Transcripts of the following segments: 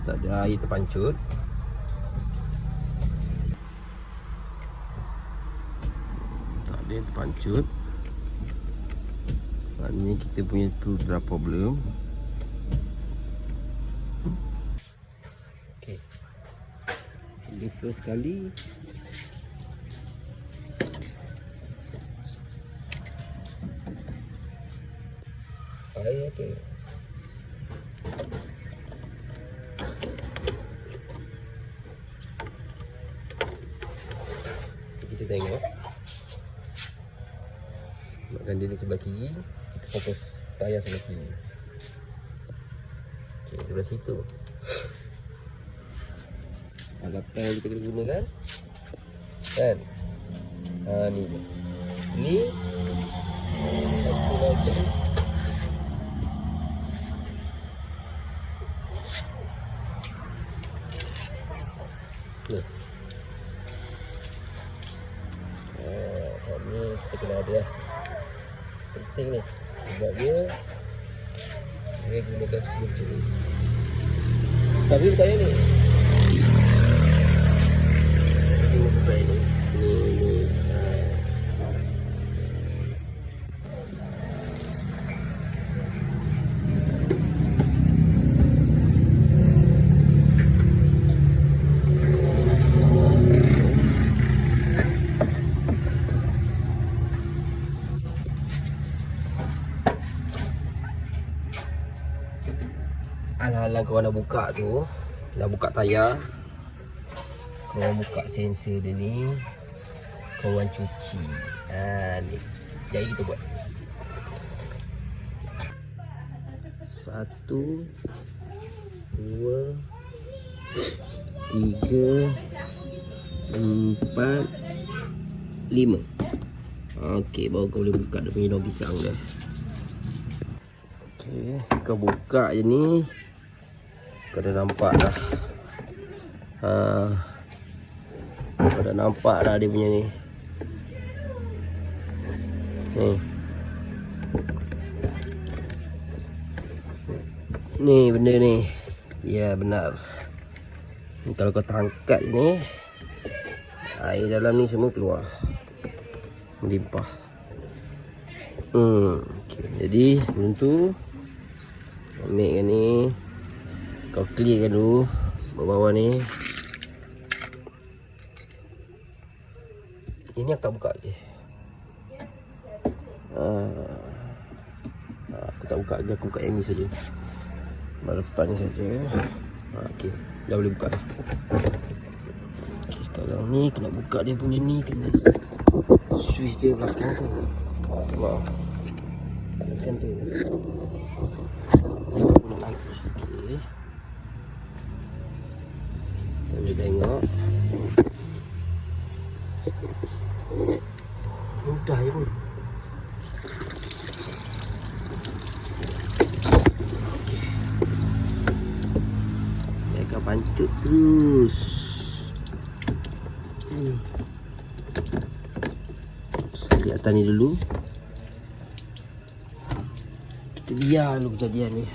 Tak ada air terpancut. Tak ada yang terpancut. Maknanya kita punya tu dah problem. Okay. Ini first kali. Air ada. Kita tengok. Makan dia di sebelah kiri. Kita fokus tayar sebelah kiri. Okey, sebelah situ. Alatan yang kita kena gunakan. Kan? Ni je. Ni satu lagi. Ni. Ni kita kena ada lah. Penting ni. Sebab dia gunakan skru tu. Tapi bukan yang ni. Bukan ni. Ni. Alang-alang korang nak buka tu, nak buka tayar, korang buka sensor dia ni, korang cuci. Ni. Jadi kita buat 1 2 3 4 5. Okey, baru kau boleh buka dia punya daun pisang dah. Okey, kau buka je ni. Kau dah nampak dah. Kau dah nampak dah dia punya ni. Ni benda ni. Ya, benar. Kalau kau tangkat ni, air dalam ni semua keluar. Melimpah. Okay. Jadi belum tu ambilkan ni. Kau clearkan dulu bawah ni. Ini aku tak buka lagi. Aku tak buka lagi. Aku buka yang ni saja. Baru depan ni saja. Okey, dah boleh buka dah. Okay, sekarang ni kena buka dia punya ni. Kena switch dia belakang tu. Wah. Tekan tu. Okey. Kita boleh tengok. Mudah je pun. Jaga pancut terus. Lihat atas ni dulu. Kita biar dulu kejadian ni.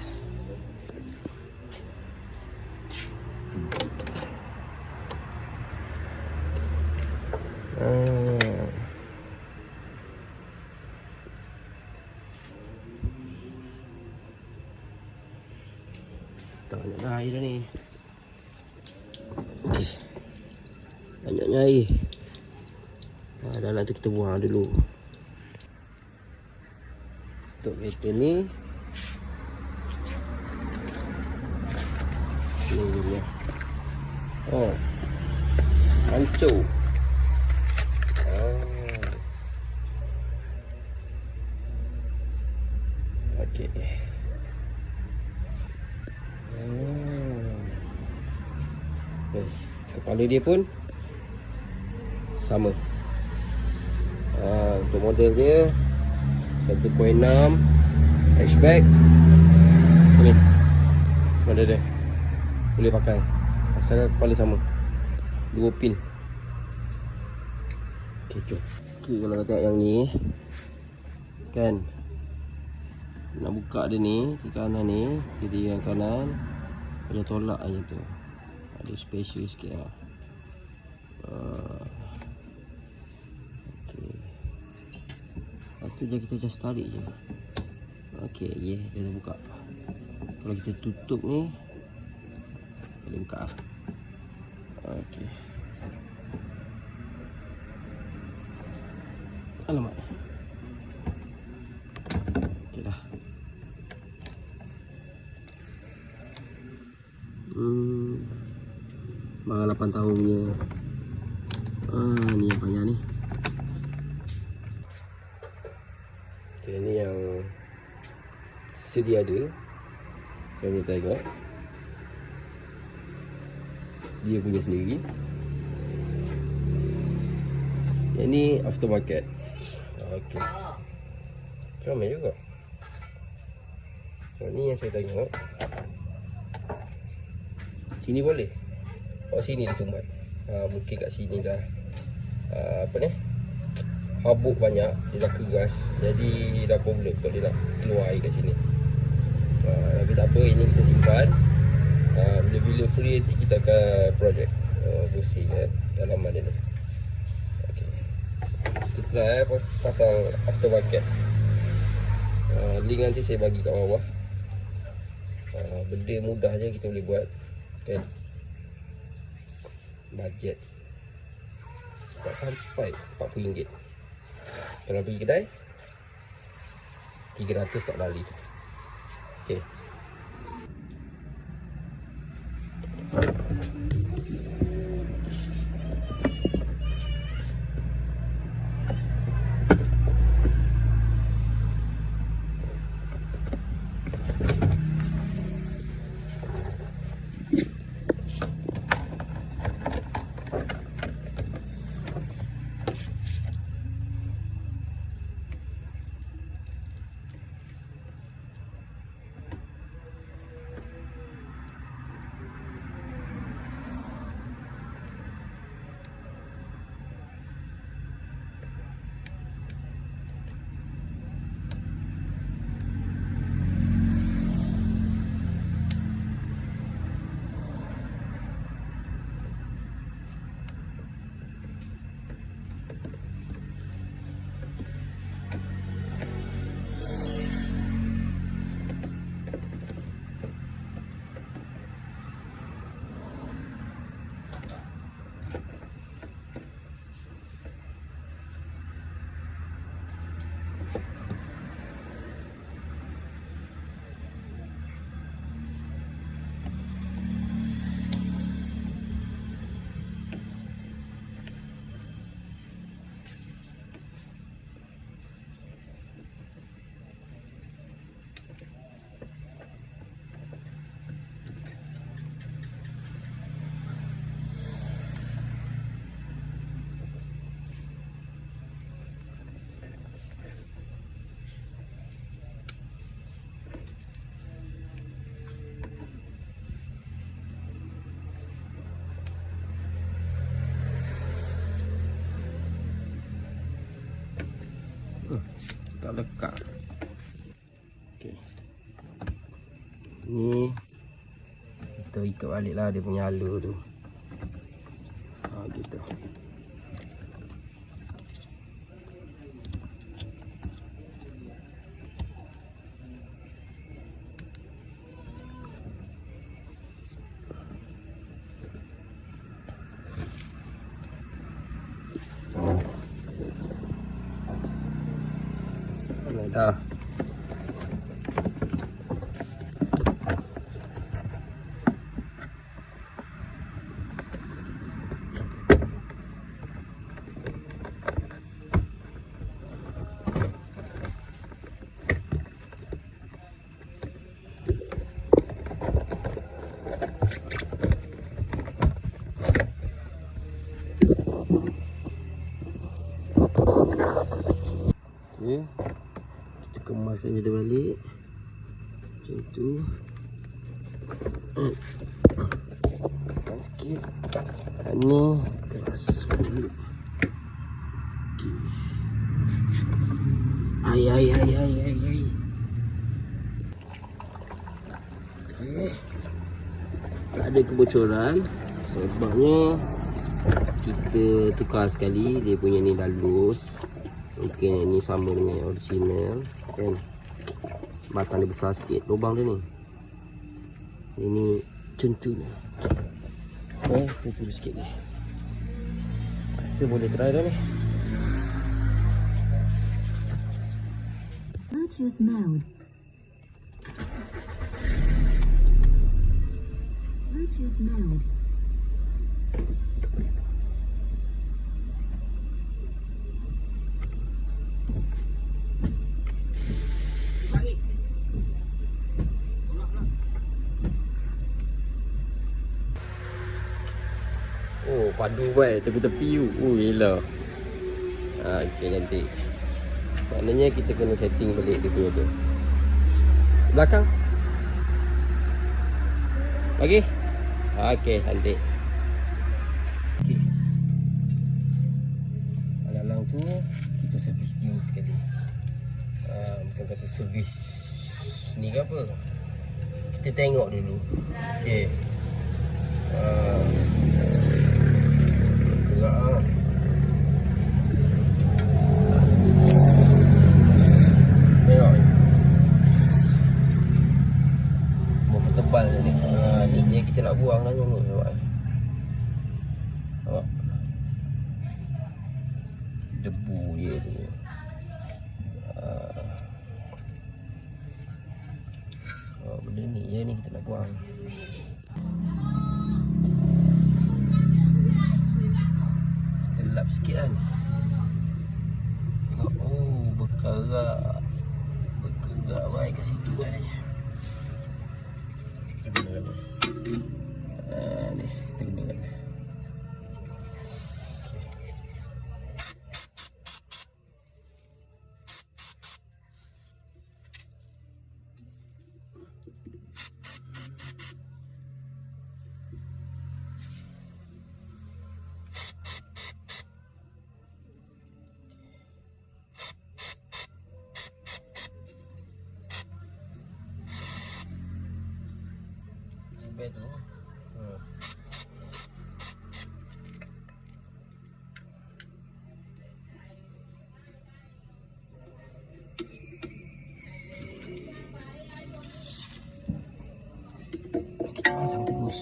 Tak banyaklah air dah ni. Okay. Banyaknya air. Dalam tu kita buang dulu. Untuk meter ni. Ni dia. Oh. Hancur. Okey. Kepala dia pun sama. Untuk model dia 1.6 hatchback. Ni model dia boleh pakai. Pasal kepala sama. 2 pin. Okey, jom. Okey, kalau kau tengok yang ni kan, nak buka dia ni, ke kanan ni, kiri dan kanan. Macam tolak aja tu. Ada special sikit lah. Okay. Lepas tu je kita just tarik je. Okay, dia dah buka. Kalau kita tutup ni, boleh buka lah. Okay. Alamak. Okay dah. Barang 8 tahun punya. Ni yang panjang ni. Okay, ni yang sedia ada. Kami tengok dia punya sendiri. Yang ni aftermarket. Okey, ramai juga. So, ni yang saya tengok. Sini boleh. Oh, sini dia sumbat. Mungkin kat sini dah apa ni, habuk banyak, dia dah keras. Jadi dah problem kalau dia nak keluar air kat sini. Tapi tak apa, ini kita simpan. Bila-bila free nanti kita akan projek bersih dalaman dia tu. Okay. Kita try pasang aftermarket. Link nanti saya bagi kat bawah. Benda mudah je kita boleh buat kan. Bajet tak sampai RM40. Kalau pergi kedai 300 tak lali. Okay. Tak lekat. Okay. Ni kita ikat balik lah dia punya hala tu. Gitu. Dah. Okay. Kita kemaskan je dia balik. Macam tu. Tekan sikit. Ni keras dulu. Okay. Ai. Okay. tak ada kebocoran. Sebabnya kita tukar sekali. Dia punya ni dah loose. Mungkin yang ni sama dengan yang original kan. Batang dia besar sikit lubang dia ni. Ini cun-cun. Tutup sikit ni. Rasa boleh try dah ni. Bluetooth mode. Bluetooth mode. Oh, padu baik tepi-tepi tu. Oh, yelah. Okey, cantik. Maknanya kita kena setting balik dia punya tu. Belakang. Lagi? Okey, cantik. Okey. Alang-alang tu kita servis dia sekali. Bukan kata servis ni ke apa. Kita tengok dulu. Okey. Gerak lah. Tengok ni. Muka tebal ni. Ni kita nak buang lah ni. Tengok. Debu je tu. Benda ni je ni kita nak buang. Gelap sikit kan. Tengok. Oh, bergerak baik kat situ kan. Kita gunakan ni. Ni kita gunakan. Bed tu. Kita pasang terus.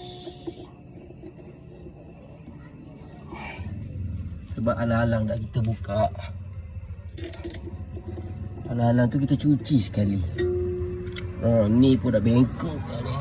Sebab alang-alang dah kita buka. Alang-alang tu kita cuci sekali. Ni pun dah bengkok dah ni.